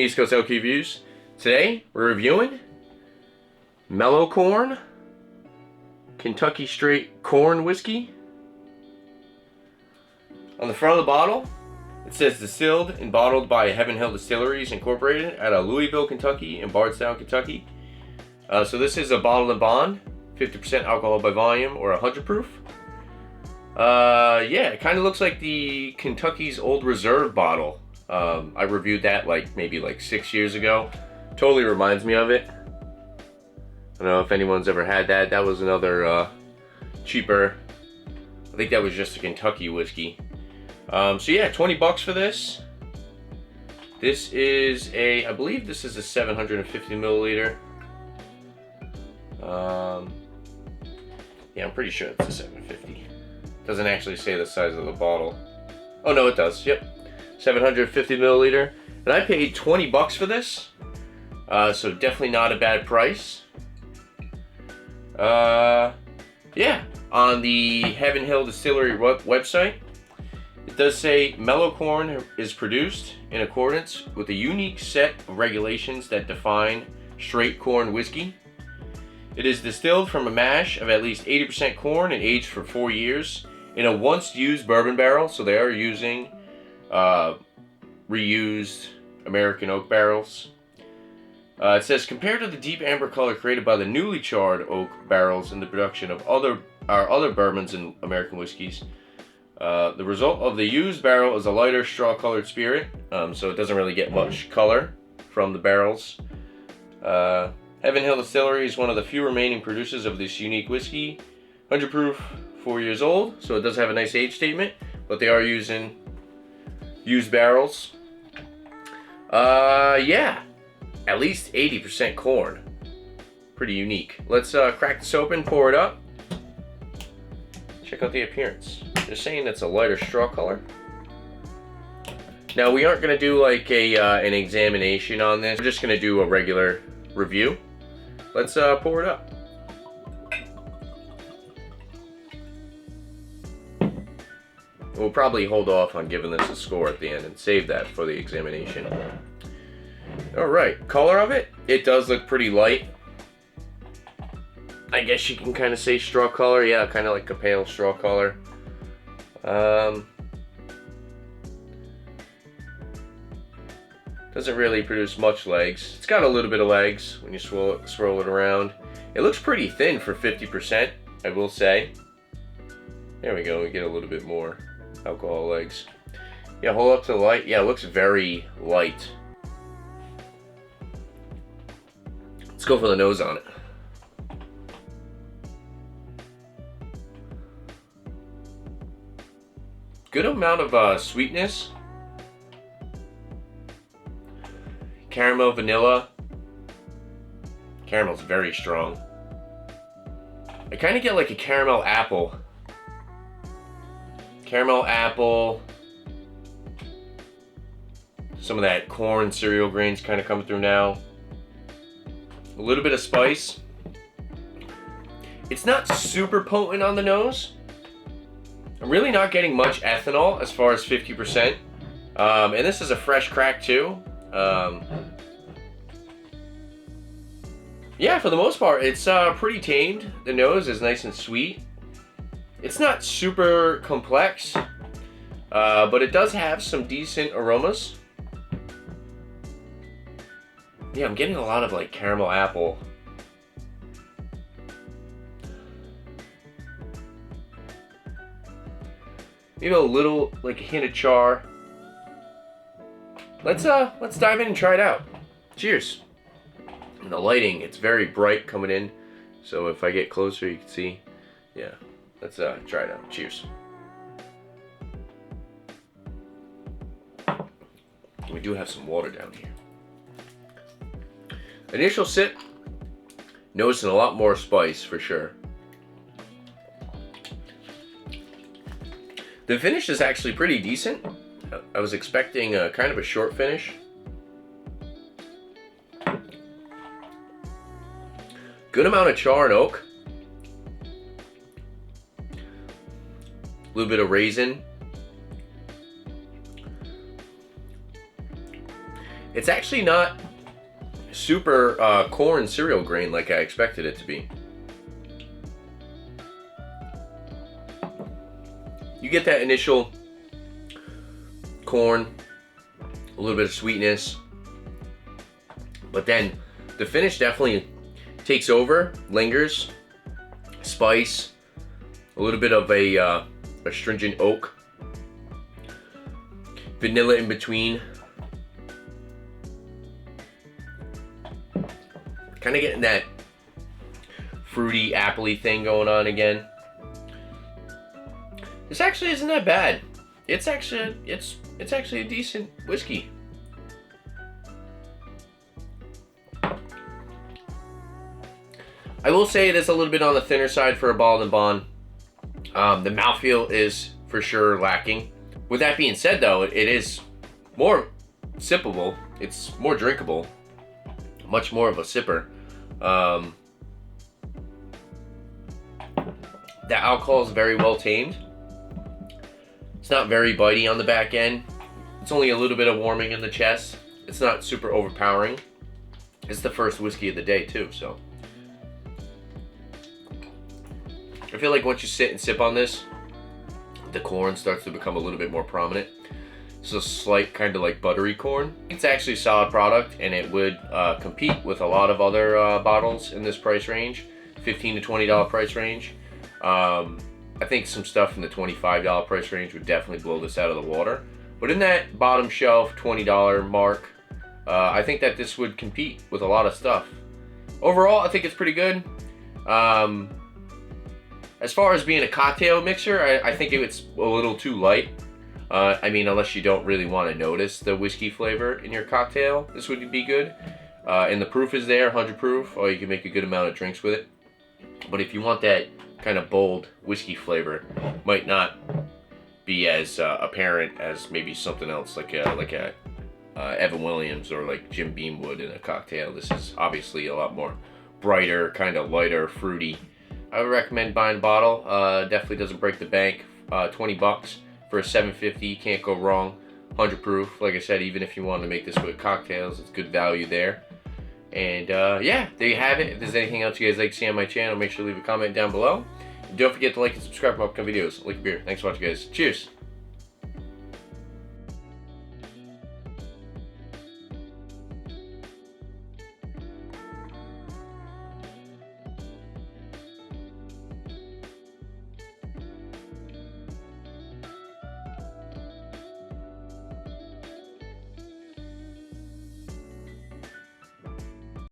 East Coast LQ Reviews. Today we're reviewing Mellow Corn Kentucky Straight Corn Whiskey. On the front of the bottle, it says distilled and bottled by Heaven Hill Distilleries Incorporated out of Louisville, Kentucky and Bardstown, Kentucky. So this is a bottle and bond, 50% alcohol by volume or 100 proof. Yeah, it kind of looks like the Kentucky's Old Reserve bottle. I reviewed that maybe 6 years ago. Totally reminds me of it. I don't know if anyone's ever had that. That was another cheaper. I think that was just a Kentucky whiskey. So yeah, 20 bucks for this. This is I believe this is a 750 milliliter. Yeah, I'm pretty sure it's a 750. Doesn't actually say the size of the bottle. Oh no, it does. Yep, 750 milliliter. And I paid 20 bucks for this. So definitely not a bad price. Yeah, on the Heaven Hill Distillery website, it does say Mellow Corn is produced in accordance with a unique set of regulations that define straight corn whiskey. It is distilled from a mash of at least 80% corn and aged for 4 years in a once-used bourbon barrel. So they are using reused American oak barrels. It says, compared to the deep amber color created by the newly charred oak barrels in the production of other bourbons and American whiskeys, the result of the used barrel is a lighter straw-colored spirit, so it doesn't really get much color from the barrels. Heaven Hill Distillery is one of the few remaining producers of this unique whiskey. 100 proof, 4 years old, so it does have a nice age statement, but they are using used barrels. Yeah. At least 80% corn. Pretty unique. Let's crack this open, pour it up. Check out the appearance. They're saying it's a lighter straw color. Now we aren't going to do an examination on this. We're just going to do a regular review. Let's pour it up. We'll probably hold off on giving this a score at the end and save that for the examination. Alright, color of it, it does look pretty light. I guess you can kind of say straw color. Yeah, kind of like a pale straw color. Doesn't really produce much legs. It's got a little bit of legs when you swirl it around. It looks pretty thin for 50%, I will say. There we go, we get a little bit more alcohol legs. Yeah, hold up to the light. Yeah, it looks very light. Let's go for the nose on it. Good amount of sweetness. Caramel, vanilla. Caramel's very strong. I kind of get like a caramel apple. Caramel apple. Some of that corn cereal grains kind of coming through now. A little bit of spice. It's not super potent on the nose. I'm really not getting much ethanol as far as 50%. And this is a fresh crack too. Yeah, for the most part, it's pretty tamed. The nose is nice and sweet. It's not super complex, but it does have some decent aromas. Yeah, I'm getting a lot of caramel apple. Maybe a little a hint of char. Let's dive in and try it out. Cheers. And the lighting, it's very bright coming in. So if I get closer you can see. Yeah. Let's try it out. Cheers. We do have some water down here. Initial sip, noticing a lot more spice for sure. The finish is actually pretty decent. I was expecting kind of a short finish. Good amount of char and oak. A little bit of raisin. It's actually not super corn cereal grain like I expected it to be. You get that initial corn, a little bit of sweetness, but then the finish definitely takes over, lingers, spice, a little bit of a astringent oak, vanilla in between. Kind of getting that fruity, appley thing going on again. This actually isn't that bad. It's actually a decent whiskey. I will say it is a little bit on the thinner side for a bottled and bond. The mouthfeel is for sure lacking. With that being said, though, it is more sippable. It's more drinkable. Much more of a sipper. The alcohol is very well tamed. It's not very bitey on the back end. It's only a little bit of warming in the chest. It's not super overpowering. It's the first whiskey of the day too, so. I feel like once you sit and sip on this, the corn starts to become a little bit more prominent. It's a slight kind of like buttery corn. It's actually a solid product, and it would compete with a lot of other bottles in this price range, $15 to $20 price range. I think some stuff in the $25 price range would definitely blow this out of the water. But in that bottom shelf $20 mark, I think that this would compete with a lot of stuff. Overall, I think it's pretty good. As far as being a cocktail mixer, I think it's a little too light. I mean, unless you don't really want to notice the whiskey flavor in your cocktail, this would be good. And the proof is there, 100 proof, or you can make a good amount of drinks with it. But if you want that kind of bold whiskey flavor, might not be as apparent as maybe something else like a Evan Williams or like Jim Beam would in a cocktail. This is obviously a lot more brighter, kind of lighter, fruity. I would recommend buying a bottle. Definitely doesn't break the bank. 20 bucks for a 750, can't go wrong. 100 proof. Like I said, even if you want to make this with cocktails, it's good value there. And yeah, there you have it. If there's anything else you guys like to see on my channel, make sure to leave a comment down below. And don't forget to like and subscribe for upcoming videos. Like a beer. Thanks for watching, guys. Cheers.